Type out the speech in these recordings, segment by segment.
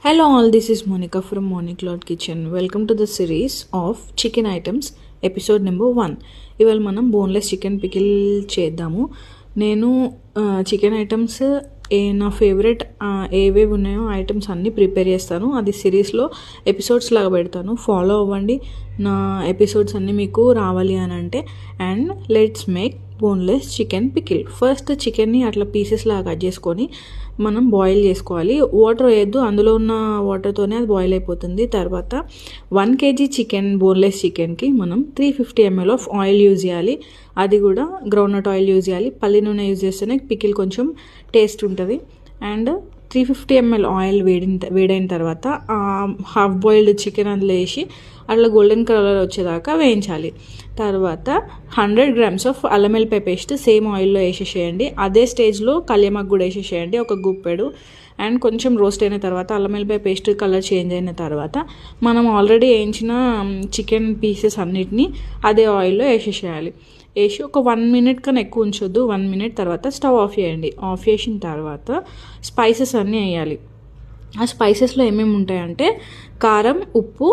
Hello all, this is Monica from Monic Cloud Kitchen. Welcome to the series of chicken items, episode number 1. ఇవాళ మనం boneless chicken pickle చేద్దాము. నేను chicken items నా favourite ఏవేవి ఉన్నాయో items అన్నీ prepare చేస్తాను. అది సిరీస్లో ఎపిసోడ్స్ లాగా పెడతాను. ఫాలో అవ్వండి నా ఎపిసోడ్స్ అన్నీ మీకు రావాలి అని అంటే. And let's make boneless chicken pickle. First చికెన్ని అట్లా పీసెస్ లాగా కట్ చేసుకొని మనం బాయిల్ చేసుకోవాలి. వాటర్ వేయద్దు, అందులో ఉన్న వాటర్తోనే అది బాయిల్ అయిపోతుంది. తర్వాత 1 kg చికెన్, బోన్లెస్ చికెన్కి మనం 350 ml ఆఫ్ ఆయిల్ యూజ్ చేయాలి. అది కూడా గ్రౌండ్నట్ ఆయిల్ యూజ్ చేయాలి. పల్లి నూనె యూజ్ చేస్తేనే పికిల్ కొంచెం టేస్ట్ ఉంటుంది. అండ్ 350 ml ఆయిల్ వేడైన తర్వాత హాఫ్ బాయిల్డ్ చికెన్ అందులో వేసి అట్లా గోల్డెన్ కలర్ వచ్చేదాకా వేయించాలి. తర్వాత 100 grams ఆఫ్ అల్లం వెల్లిపాయ పేస్ట్ సేమ్ ఆయిల్లో వేసేసేయండి. అదే స్టేజ్లో కళ్యామాకు కూడా వేసేసేయండి, ఒక గుప్పెడు. అండ్ కొంచెం రోస్ట్ అయిన తర్వాత అల్లం వెల్లిపాయ పేస్ట్ కలర్ చేంజ్ అయిన తర్వాత మనం ఆల్రెడీ వేయించిన చికెన్ పీసెస్ అన్నిటినీ అదే ఆయిల్లో వేసేసేయాలి. వేసి ఒక 1 minute కన్నా ఎక్కువ ఉంచొద్దు. 1 minute తర్వాత స్టవ్ ఆఫ్ చేయండి. ఆఫ్ చేసిన తర్వాత స్పైసెస్ అన్నీ వేయాలి. ఆ స్పైసెస్లో ఏమేమి ఉంటాయంటే కారం, ఉప్పు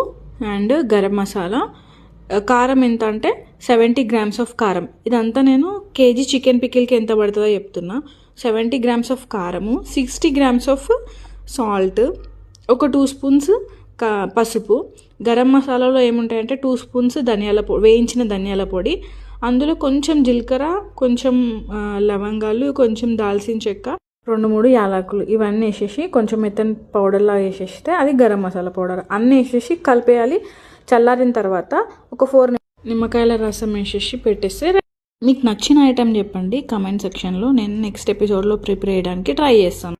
అండ్ గరం మసాలా. కారం ఎంత అంటే 70 grams ఆఫ్ కారం. ఇదంతా నేను కేజీ చికెన్ పికిల్కి ఎంత పడుతుందో చెప్తున్నా. 70 grams ఆఫ్ కారము, 60 grams ఆఫ్ సాల్ట్, ఒక 2 spoons పసుపు. గరం మసాలాలో ఏముంటాయంటే 2 spoons ధనియాల పొడి, వేయించిన ధనియాల పొడి. అందులో కొంచెం జీలకర్ర, కొంచెం లవంగాలు, కొంచెం దాల్చిన చెక్క, 2-3 యాలకులు. ఇవన్నీ వేసేసి కొంచెం మెత్తని పౌడర్లా వేసేస్తే అది గరం మసాలా పౌడర్. అన్నీ వేసేసి కలిపేయాలి. చల్లారిన తర్వాత ఒక 4 నిమ్మకాయల రసం వేసేసి పెట్టేస్తే మీకు నచ్చిన ఐటెం చెప్పండి కమెంట్ సెక్షన్లో. నేను నెక్స్ట్ ఎపిసోడ్లో ప్రిపేర్ చేయడానికి ట్రై చేస్తాను.